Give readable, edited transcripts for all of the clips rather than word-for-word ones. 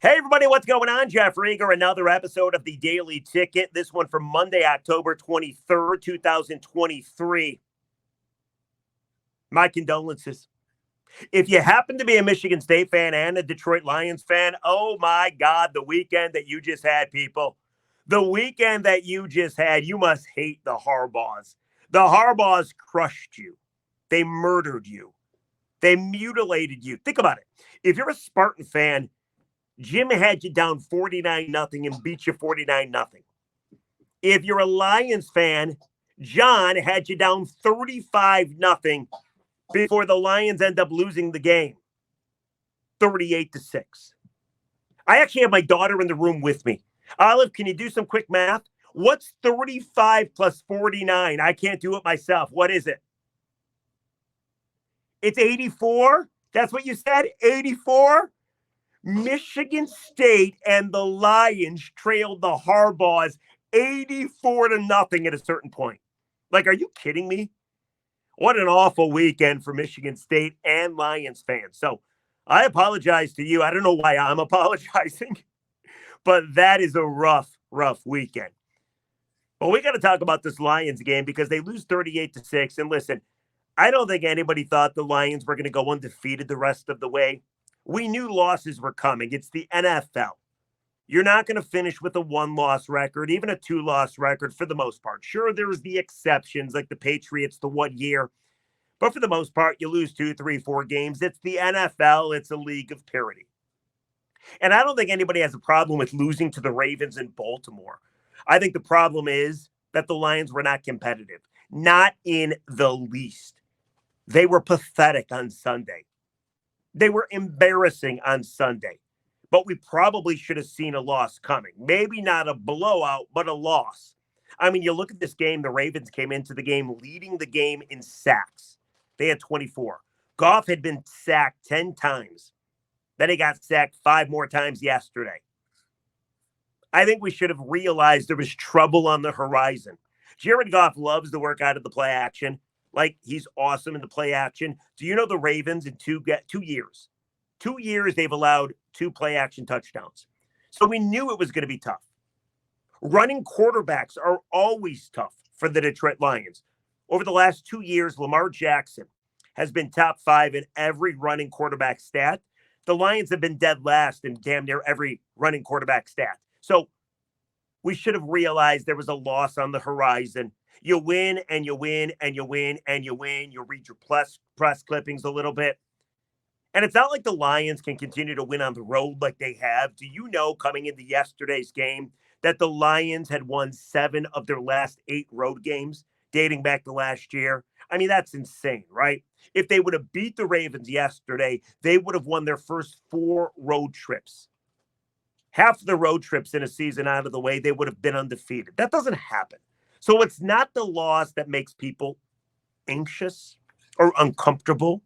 Hey, everybody, what's going on? Jeff Rieger, another episode of the Daily Ticket. This one from Monday, October 23rd, 2023. My condolences. If you happen to be a Michigan State fan and a Detroit Lions fan, oh my God, the weekend that you just had, people. The weekend that you just had, you must hate the Harbaughs. The Harbaughs crushed you. They murdered you. They mutilated you. Think about it. If you're a Spartan fan, Jim had you down 49-0 and beat you 49-0. If you're a Lions fan, John had you down 35-0 before the Lions end up losing the game 38-6. I actually have my daughter in the room with me. Olive, can you do some quick math? What's 35 plus 49? I can't do it myself. What is it? It's 84? That's what you said? 84? Michigan State and the Lions trailed the Harbaughs 84-0 at a certain point. Like, are you kidding me? What an awful weekend for Michigan State and Lions fans. So I apologize to you. I don't know why I'm apologizing, but that is a rough weekend. But we got to talk about this Lions game because they lose 38-6. And listen, I don't think anybody thought the Lions were going to go undefeated the rest of the way. We knew losses were coming. It's the NFL. You're not going to finish with a one-loss record, even a two-loss record for the most part. Sure, there's the exceptions like the Patriots the 1 year. But for the most part, you lose 2, 3, 4 games. It's the NFL. It's a league of parity. And I don't think anybody has a problem with losing to the Ravens in Baltimore. I think the problem is that the Lions were not competitive. Not in the least. They were pathetic on Sunday. They were embarrassing on Sunday, but we probably should have seen a loss coming. Maybe not a blowout, but a loss. I mean, you look at this game, the Ravens came into the game leading the game in sacks. They had 24. Goff had been sacked 10 times. Then he got sacked 5 more times yesterday. I think we should have realized there was trouble on the horizon. Jared Goff loves to work out of the play action. Like, he's awesome in the play action. Do you know the Ravens in 2 years? 2 years, they've allowed 2 play action touchdowns. So we knew it was going to be tough. Running quarterbacks are always tough for the Detroit Lions. Over the last 2 years, Lamar Jackson has been top 5 in every running quarterback stat. The Lions have been dead last in damn near every running quarterback stat. So we should have realized there was a loss on the horizon. You win and you win and you win and you win. You read your press clippings a little bit. And it's not like the Lions can continue to win on the road like they have. Do you know, coming into yesterday's game, that the Lions had won 7 of their last 8 road games dating back to last year? I mean, that's insane, right? If they would have beat the Ravens yesterday, they would have won their first 4 road trips. Half of the road trips in a season out of the way, they would have been undefeated. That doesn't happen. So it's not the loss that makes people anxious or uncomfortable.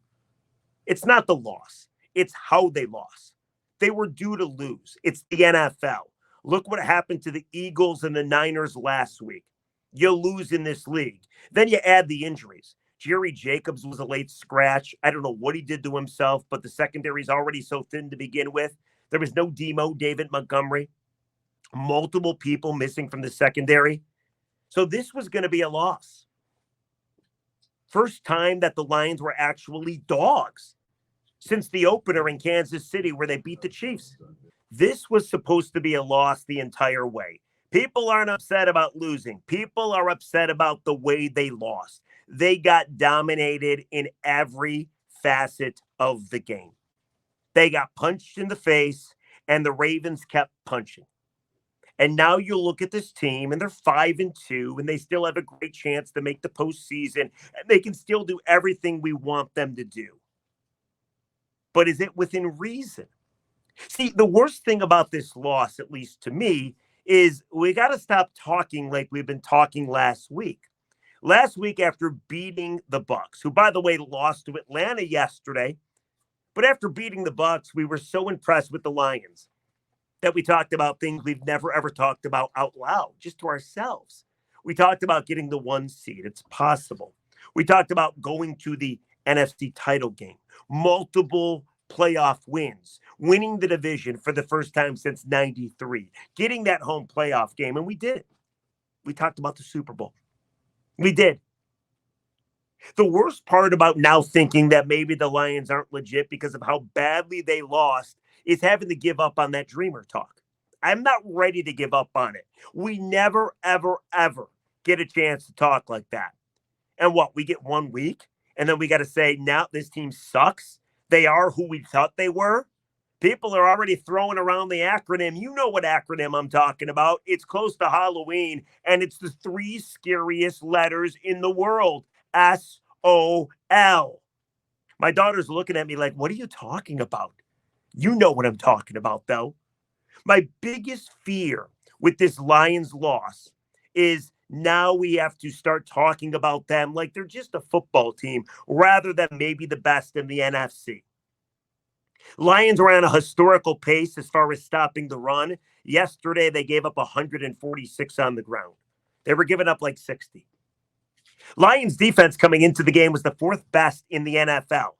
It's not the loss. It's how they lost. They were due to lose. It's the NFL. Look what happened to the Eagles and the Niners last week. You lose in this league. Then you add the injuries. Jerry Jacobs was a late scratch. I don't know what he did to himself, but the secondary's already so thin to begin with. There was no Demo, David Montgomery. Multiple people missing from the secondary. So this was going to be a loss. First time that the Lions were actually dogs since the opener in Kansas City where they beat the Chiefs. This was supposed to be a loss the entire way. People aren't upset about losing. People are upset about the way they lost. They got dominated in every facet of the game. They got punched in the face, and the Ravens kept punching. And now you look at this team, and they're 5-2, and they still have a great chance to make the postseason, and they can still do everything we want them to do. But is it within reason? See, the worst thing about this loss, at least to me, is we got to stop talking like we've been talking last week. Last week, after beating the Bucs, who, by the way, lost to Atlanta yesterday, but after beating the Bucs, we were so impressed with the Lions that we talked about things we've never, ever talked about out loud, just to ourselves. We talked about getting the 1 seed. It's possible. We talked about going to the NFC title game. Multiple playoff wins, winning the division for the first time since 93, getting that home playoff game. And we did it. We talked about the Super Bowl. We did. The worst part about now thinking that maybe the Lions aren't legit because of how badly they lost is having to give up on that dreamer talk. I'm not ready to give up on it. We never, ever, ever get a chance to talk like that. And what, we get 1 week and then we got to say, now this team sucks. They are who we thought they were. People are already throwing around the acronym. You know what acronym I'm talking about. It's close to Halloween, and it's the 3 scariest letters in the world. SOL. My daughter's looking at me like, what are you talking about? You know what I'm talking about, though. My biggest fear with this Lions loss is now we have to start talking about them like they're just a football team rather than maybe the best in the NFC. Lions were on a historical pace as far as stopping the run. Yesterday, they gave up 146 on the ground. They were giving up like 60. Lions defense coming into the game was the 4th best in the NFL.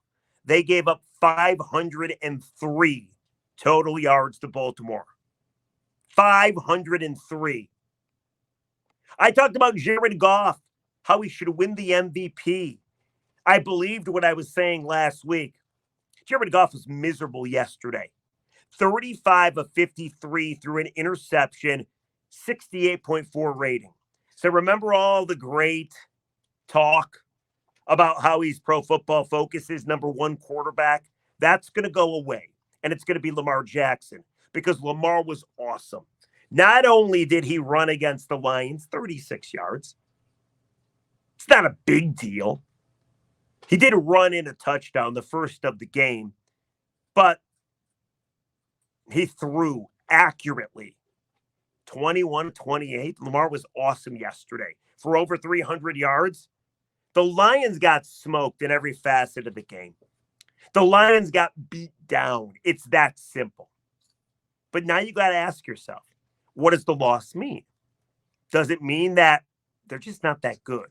They gave up 503 total yards to Baltimore. 503. I talked about Jared Goff, how he should win the MVP. I believed what I was saying last week. Jared Goff was miserable yesterday. 35 of 53 through an interception, 68.4 rating. So remember all the great talk about how he's Pro Football Focus's #1 quarterback? That's going to go away, and it's going to be Lamar Jackson because Lamar was awesome. Not only did he run against the Lions, 36 yards. It's not a big deal. He did run in a touchdown, the first of the game, but he threw accurately. 21-28. Lamar was awesome yesterday for over 300 yards. The Lions got smoked in every facet of the game. The Lions got beat down. It's that simple. But now you got to ask yourself, what does the loss mean? Does it mean that they're just not that good?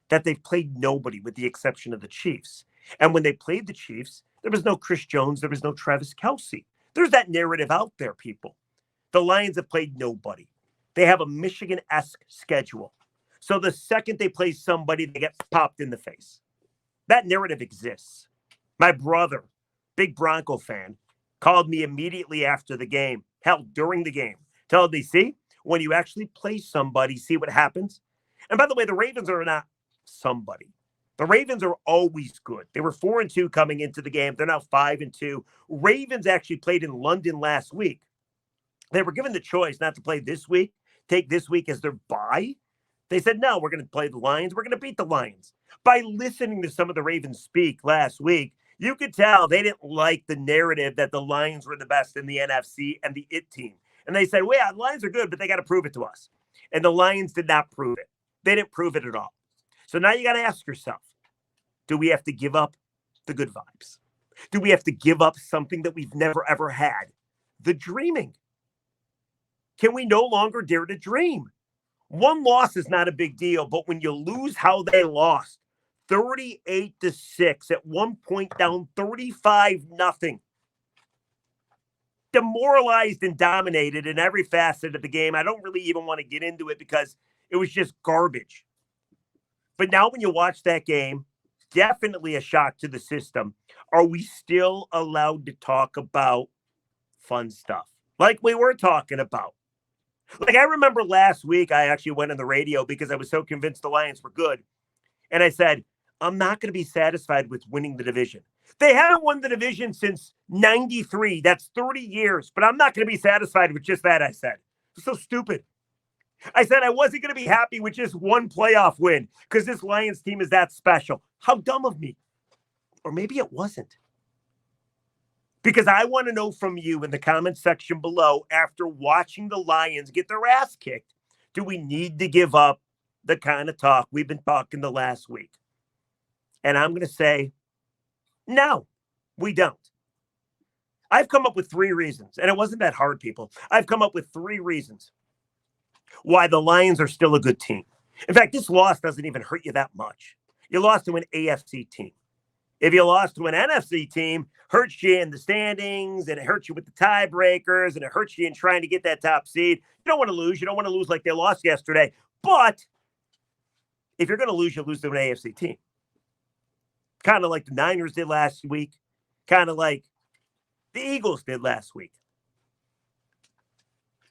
That they've played nobody with the exception of the Chiefs? And when they played the Chiefs, there was no Chris Jones. There was no Travis Kelce. There's that narrative out there, people. The Lions have played nobody. They have a Michigan-esque schedule. So the second they play somebody, they get popped in the face. That narrative exists. My brother, big Bronco fan, called me immediately after the game, hell, during the game, told me, see, when you actually play somebody, see what happens. And by the way, the Ravens are not somebody. The Ravens are always good. They were 4-2 coming into the game. They're now 5-2. Ravens actually played in London last week. They were given the choice not to play this week, take this week as their bye. They said, no, we're going to play the Lions. We're going to beat the Lions. By listening to some of the Ravens speak last week, you could tell they didn't like the narrative that the Lions were the best in the NFC and the IT team. And they said, well, yeah, the Lions are good, but they got to prove it to us. And the Lions did not prove it. They didn't prove it at all. So now you got to ask yourself, do we have to give up the good vibes? Do we have to give up something that we've never, ever had? The dreaming. Can we no longer dare to dream? One loss is not a big deal, but when you lose how they lost, 38-6, at one point down 35-0, demoralized and dominated in every facet of the game. I don't really even want to get into it because it was just garbage. But now when you watch that game, definitely a shock to the system. Are we still allowed to talk about fun stuff like we were talking about? Like I remember last week, I actually went on the radio because I was so convinced the Lions were good. And I said, I'm not going to be satisfied with winning the division. They haven't won the division since 93. That's 30 years. But I'm not going to be satisfied with just that, I said. It's so stupid. I said I wasn't going to be happy with just one playoff win because this Lions team is that special. How dumb of me. Or maybe it wasn't. Because I want to know from you in the comment section below, after watching the Lions get their ass kicked, do we need to give up the kind of talk we've been talking the last week? And I'm going to say, no, we don't. I've come up with 3 reasons, and it wasn't that hard, people. I've come up with 3 reasons why the Lions are still a good team. In fact, this loss doesn't even hurt you that much. You lost to an AFC team. If you lost to an NFC team, hurts you in the standings, and it hurts you with the tiebreakers, and it hurts you in trying to get that top seed. You don't want to lose. You don't want to lose like they lost yesterday. But if you're going to lose, you lose to an AFC team. Kind of like the Niners did last week. Kind of like the Eagles did last week.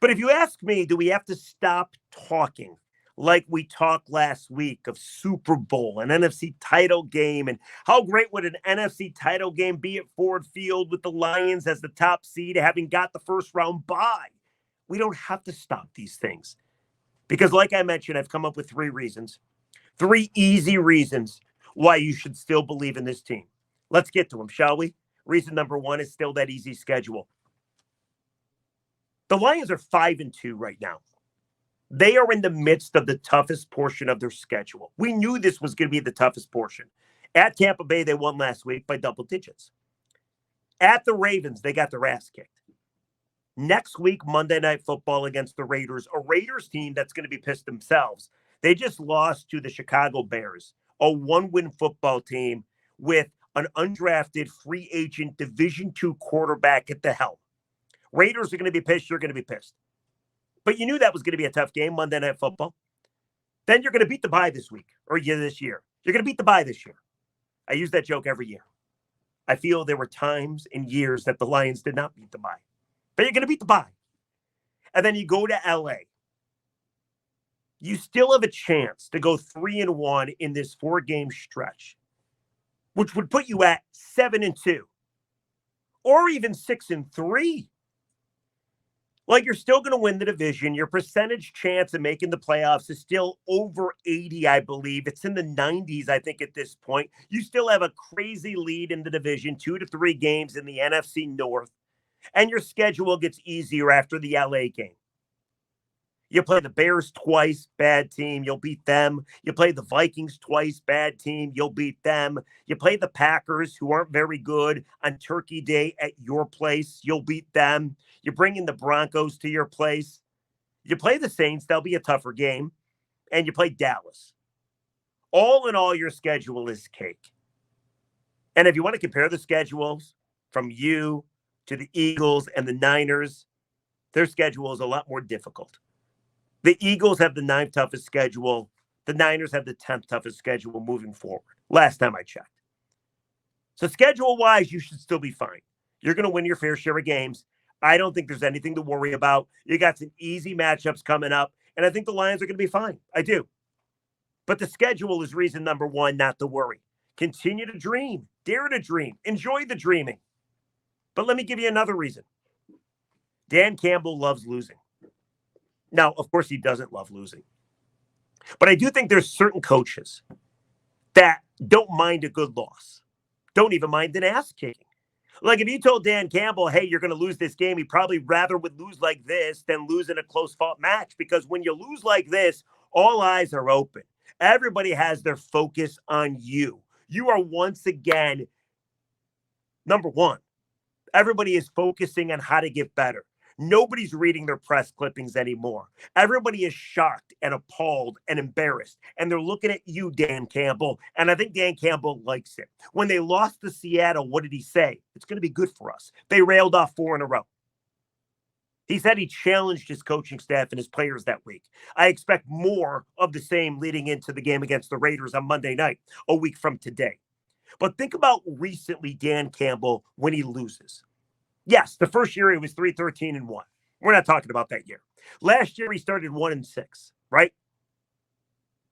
But if you ask me, do we have to stop talking like we talked last week of Super Bowl, an NFC title game, and how great would an NFC title game be at Ford Field with the Lions as the top seed, having got the first round bye? We don't have to stop these things. Because like I mentioned, I've come up with 3 reasons. 3 easy reasons why you should still believe in this team. Let's get to them, shall we? Reason number 1 is still that easy schedule. The Lions are 5-2 right now. They are in the midst of the toughest portion of their schedule. We knew this was going to be the toughest portion. At Tampa Bay, they won last week by double digits. At the Ravens, they got their ass kicked. Next week, Monday Night Football against the Raiders, a Raiders team that's going to be pissed themselves. They just lost to the Chicago Bears, a 1-win football team with an undrafted free agent Division II quarterback at the helm. Raiders are going to be pissed. You're going to be pissed. But you knew that was going to be a tough game, Monday Night Football. Then you're going to beat the bye this week, or this year. You're going to beat the bye this year. I use that joke every year. I feel there were times and years that the Lions did not beat the bye. But you're going to beat the bye. And then you go to LA. You still have a chance to go 3-1 in this 4-game stretch, which would put you at 7-2, or even 6-3. Like, you're still going to win the division. Your percentage chance of making the playoffs is still over 80, I believe. It's in the 90s, I think, at this point. You still have a crazy lead in the division, 2 to 3 games in the NFC North. And your schedule gets easier after the LA game. You play the Bears twice, bad team, you'll beat them. You play the Vikings twice, bad team, you'll beat them. You play the Packers, who aren't very good, on Turkey Day at your place, you'll beat them. You bring in the Broncos to your place. You play the Saints, that'll be a tougher game. And you play Dallas. All in all, your schedule is cake. And if you want to compare the schedules from you to the Eagles and the Niners, their schedule is a lot more difficult. The Eagles have the 9th toughest schedule. The Niners have the 10th toughest schedule moving forward, last time I checked. So schedule-wise, you should still be fine. You're going to win your fair share of games. I don't think there's anything to worry about. You got some easy matchups coming up, and I think the Lions are going to be fine. I do. But the schedule is reason number 1 not to worry. Continue to dream. Dare to dream. Enjoy the dreaming. But let me give you another reason. Dan Campbell loves losing. Now, of course, he doesn't love losing. But I do think there's certain coaches that don't mind a good loss. Don't even mind an ass kicking. Like, if you told Dan Campbell, hey, you're going to lose this game, he probably rather would lose like this than lose in a close-fought match. Because when you lose like this, all eyes are open. Everybody has their focus on you. You are once again number 1. Everybody is focusing on how to get better. Nobody's reading their press clippings anymore. Everybody is shocked and appalled and embarrassed. And they're looking at you, Dan Campbell. And I think Dan Campbell likes it. When they lost to Seattle, what did he say? It's going to be good for us. They railed off 4 in a row. He said he challenged his coaching staff and his players that week. I expect more of the same leading into the game against the Raiders on Monday night, a week from today. But think about recently Dan Campbell when he loses. Yes, the first year he was 3-13-1. We're not talking about that year. Last year he started 1-6, right?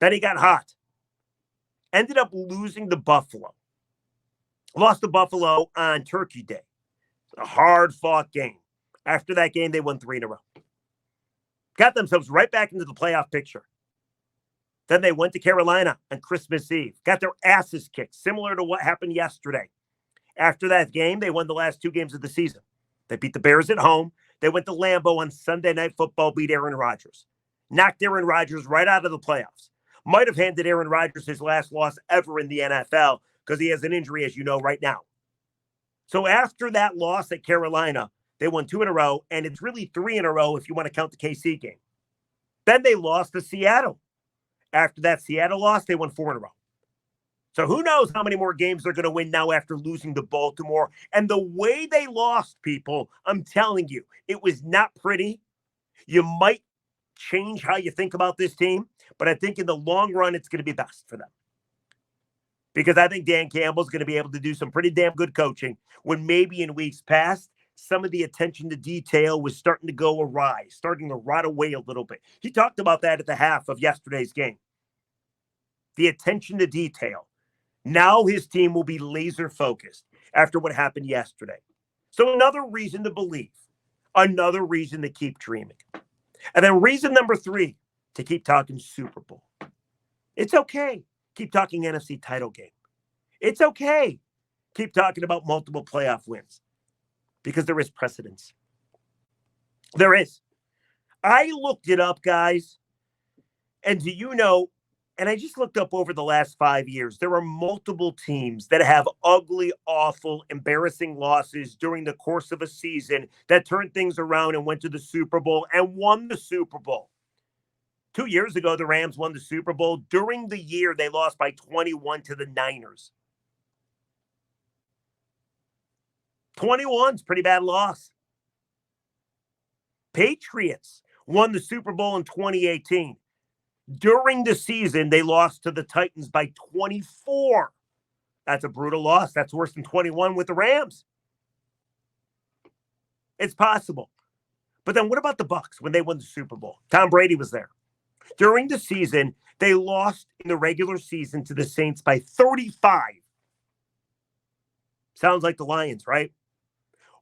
Then he got hot. Ended up losing to Buffalo. Lost to Buffalo on Turkey Day. A hard-fought game. After that game, they won 3 in a row. Got themselves right back into the playoff picture. Then they went to Carolina on Christmas Eve. Got their asses kicked, similar to what happened yesterday. After that game, they won the last 2 games of the season. They beat the Bears at home. They went to Lambeau on Sunday Night Football, beat Aaron Rodgers. Knocked Aaron Rodgers right out of the playoffs. Might have handed Aaron Rodgers his last loss ever in the NFL because he has an injury, as you know, right now. So after that loss at Carolina, they won 2 in a row, and it's really 3 in a row if you want to count the KC game. Then they lost to Seattle. After that Seattle loss, they won 4 in a row. So who knows how many more games they're going to win now after losing to Baltimore. And the way they lost, people, I'm telling you, it was not pretty. You might change how you think about this team, but I think in the long run, it's going to be best for them. Because I think Dan Campbell's going to be able to do some pretty damn good coaching when maybe in weeks past, some of the attention to detail was starting to go awry, starting to rot away a little bit. He talked about that at the half of yesterday's game. The attention to detail. Now his team will be laser focused after what happened yesterday. So another reason to believe, another reason to keep dreaming. And then reason number 3, to keep talking Super Bowl. It's okay. Keep talking NFC title game. It's okay. Keep talking about multiple playoff wins because there is precedence. There is. I looked it up, guys. And do you know, and I just looked up over the last 5 years, there are multiple teams that have ugly, awful, embarrassing losses during the course of a season that turned things around and went to the Super Bowl and won the Super Bowl. 2 years ago, the Rams won the Super Bowl. During the year, they lost by 21 to the Niners. 21's pretty bad loss. Patriots won the Super Bowl in 2018. During the season, they lost to the Titans by 24. That's a brutal loss. That's worse than 21 with the Rams. It's possible. But then what about the Bucs when they won the Super Bowl? Tom Brady was there. During the season, they lost in the regular season to the Saints by 35. Sounds like the Lions, right?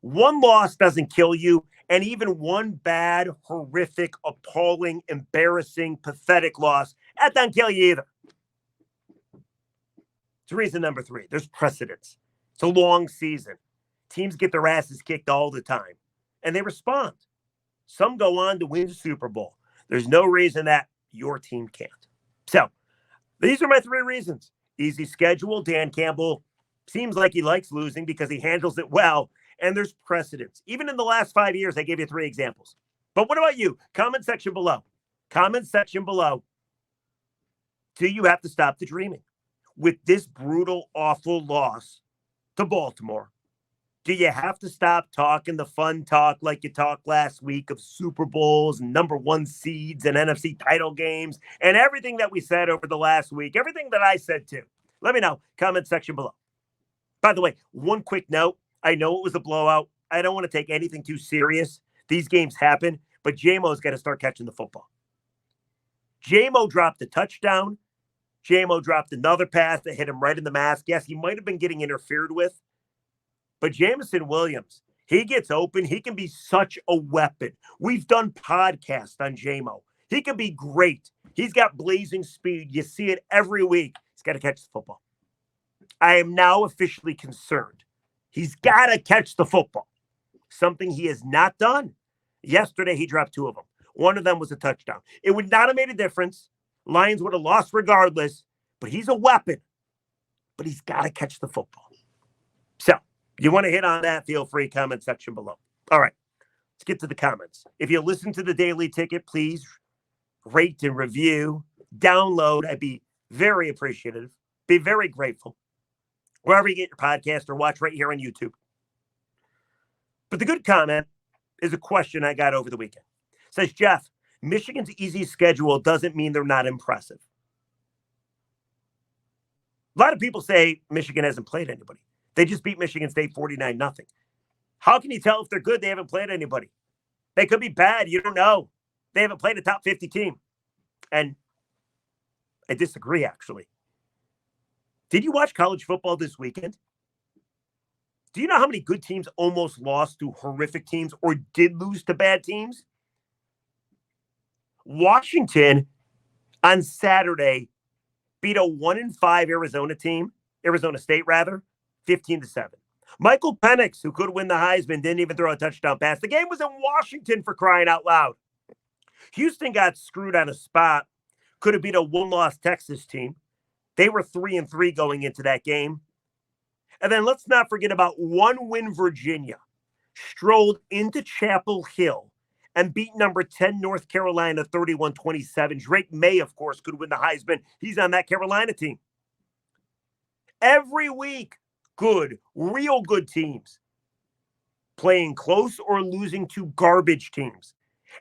One loss doesn't kill you, and even one bad, horrific, appalling, embarrassing, pathetic loss, that doesn't kill you either. It's reason number 3. There's precedence. It's a long season. Teams get their asses kicked all the time, and they respond. Some go on to win the Super Bowl. There's no reason that your team can't. So these are my 3 reasons. Easy schedule. Dan Campbell seems like he likes losing because he handles it well. And there's precedence. Even in the last 5 years, I gave you 3 examples. But what about you? Comment section below. Comment section below. Do you have to stop the dreaming? With this brutal, awful loss to Baltimore, do you have to stop talking the fun talk like you talked last week of Super Bowls and number 1 seeds and NFC title games and everything that we said over the last week, everything that I said too? Let me know. Comment section below. By the way, one quick note. I know it was a blowout. I don't want to take anything too serious. These games happen, but J-Mo's got to start catching the football. J-Mo dropped a touchdown. J-Mo dropped another pass that hit him right in the mask. Yes, he might have been getting interfered with. But Jameson Williams, he gets open. He can be such a weapon. We've done podcasts on J-Mo. He can be great. He's got blazing speed. You see it every week. He's got to catch the football. I am now officially concerned. He's got to catch the football. Something he has not done. Yesterday, he dropped 2 of them. One of them was a touchdown. It would not have made a difference. Lions would have lost regardless, but he's a weapon. But he's got to catch the football. So, you want to hit on that, feel free, comment section below. All right, let's get to the comments. If you listen to the Daily Ticket, please rate and review, download. I'd be very appreciative, be very grateful. Wherever you get your podcast or watch right here on YouTube. But the good comment is a question I got over the weekend. It says, Jeff, Michigan's easy schedule doesn't mean they're not impressive. A lot of people say Michigan hasn't played anybody. They just beat Michigan State 49-0. How can you tell if they're good? They haven't played anybody. They could be bad. You don't know. They haven't played a top 50 team. And I disagree, actually. Did you watch college football this weekend? Do you know how many good teams almost lost to horrific teams or did lose to bad teams? Washington on Saturday beat a 1-5 Arizona State, 15-7. Michael Penix, who could win the Heisman, didn't even throw a touchdown pass. The game was in Washington, for crying out loud. Houston got screwed on a spot. Could have beat a 1-loss Texas team. They were 3-3 going into that game. And then let's not forget about 1-win Virginia strolled into Chapel Hill and beat number 10 North Carolina 31-27. Drake May, of course, could win the Heisman. He's on that Carolina team. Every week, good, real good teams playing close or losing to garbage teams.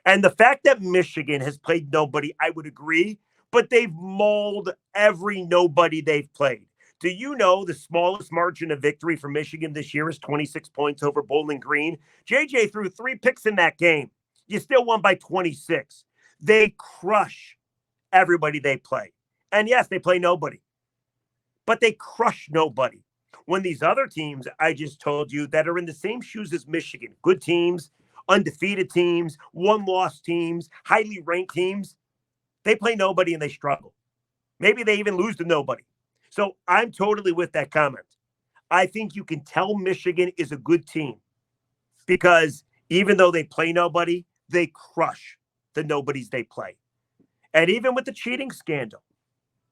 And the fact that Michigan has played nobody, I would agree, but they've mauled every nobody they've played. Do you know the smallest margin of victory for Michigan this year is 26 points over Bowling Green? JJ threw 3 picks in that game. You still won by 26. They crush everybody they play. And yes, they play nobody, but they crush nobody. When these other teams I just told you that are in the same shoes as Michigan, good teams, undefeated teams, one-loss teams, highly ranked teams, they play nobody and they struggle. Maybe they even lose to nobody. So I'm totally with that comment. I think you can tell Michigan is a good team because even though they play nobody, they crush the nobodies they play. And even with the cheating scandal,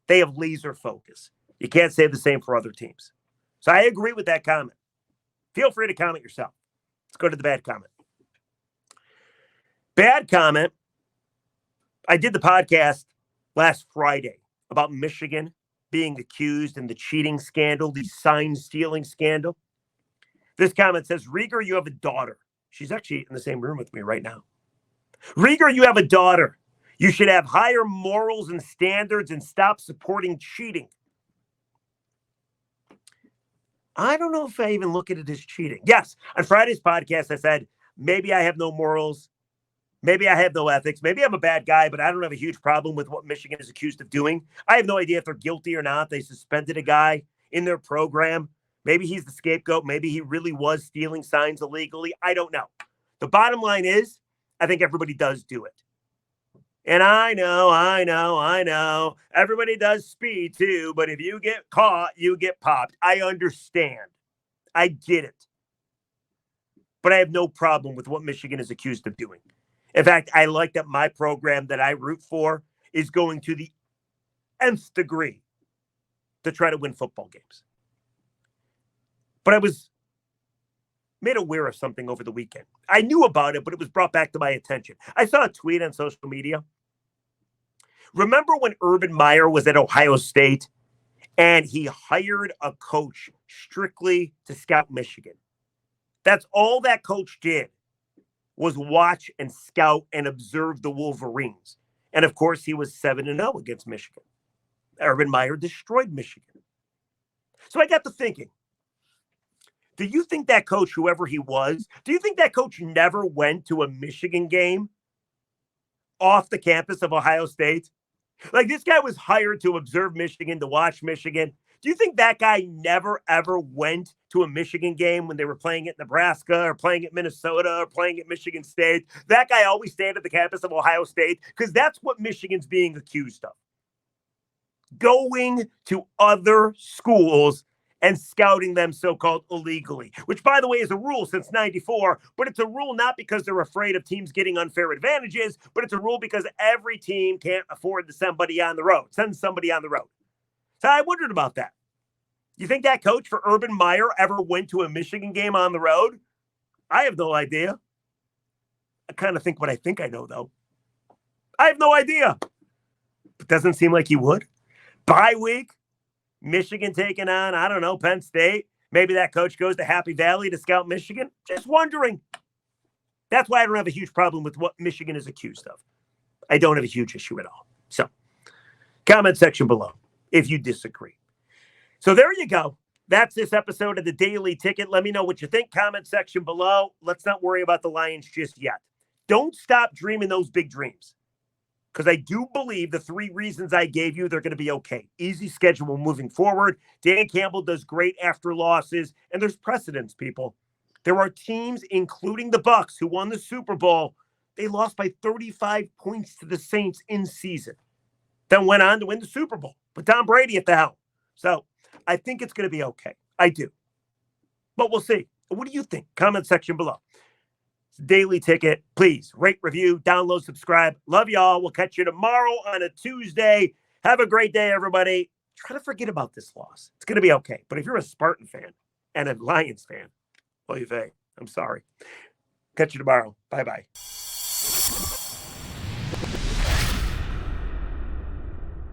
they have laser focus. You can't say the same for other teams. So I agree with that comment. Feel free to comment yourself. Let's go to the bad comment. Bad comment. I did the podcast last Friday about Michigan being accused in the cheating scandal, the sign stealing scandal. This comment says, Rieger, you have a daughter. She's actually in the same room with me right now. Rieger, you have a daughter. You should have higher morals and standards and stop supporting cheating. I don't know if I even look at it as cheating. Yes, on Friday's podcast, I said, maybe I have no morals. Maybe I have no ethics. Maybe I'm a bad guy, but I don't have a huge problem with what Michigan is accused of doing. I have no idea if they're guilty or not. They suspended a guy in their program. Maybe he's the scapegoat. Maybe he really was stealing signs illegally. I don't know. The bottom line is, I think everybody does do it. And I know. Everybody does speed too, but if you get caught, you get popped. I understand. I get it. But I have no problem with what Michigan is accused of doing. In fact, I like that my program that I root for is going to the nth degree to try to win football games. But I was made aware of something over the weekend. I knew about it, but it was brought back to my attention. I saw a tweet on social media. Remember when Urban Meyer was at Ohio State and he hired a coach strictly to scout Michigan? That's all that coach did, was watch and scout and observe the Wolverines. And of course, he was 7-0 against Michigan. Urban Meyer destroyed Michigan. So I got to thinking, do you think that coach, whoever he was, do you think that coach never went to a Michigan game off the campus of Ohio State? Like, this guy was hired to observe Michigan, to watch Michigan. Do you think that guy never, ever went to a Michigan game when they were playing at Nebraska or playing at Minnesota or playing at Michigan State? That guy always stayed at the campus of Ohio State because that's what Michigan's being accused of. Going to other schools and scouting them so-called illegally, which, by the way, is a rule since 94, but it's a rule not because they're afraid of teams getting unfair advantages, but it's a rule because every team can't afford to send somebody on the road. So I wondered about that. You think that coach for Urban Meyer ever went to a Michigan game on the road? I have no idea. I kind of think what I think I know, though. I have no idea. It doesn't seem like he would. Bye week, Michigan taking on, I don't know, Penn State. Maybe that coach goes to Happy Valley to scout Michigan. Just wondering. That's why I don't have a huge problem with what Michigan is accused of. I don't have a huge issue at all. So, comment section below if you disagree. So there you go. That's this episode of the Daily Ticket. Let me know what you think. Comment section below. Let's not worry about the Lions just yet. Don't stop dreaming those big dreams. Because I do believe the 3 reasons I gave you, they're going to be okay. Easy schedule moving forward. Dan Campbell does great after losses. And there's precedents, people. There are teams, including the Bucs, who won the Super Bowl. They lost by 35 points to the Saints in season. Then went on to win the Super Bowl. With Tom Brady at the helm. So I think it's going to be okay. I do. But we'll see. What do you think? Comment section below. Daily Ticket. Please rate, review, download, subscribe. Love y'all. We'll catch you tomorrow on a Tuesday. Have a great day, everybody. Try to forget about this loss. It's going to be okay. But if you're a Spartan fan and a Lions fan, oy vey, I'm sorry. Catch you tomorrow. Bye-bye.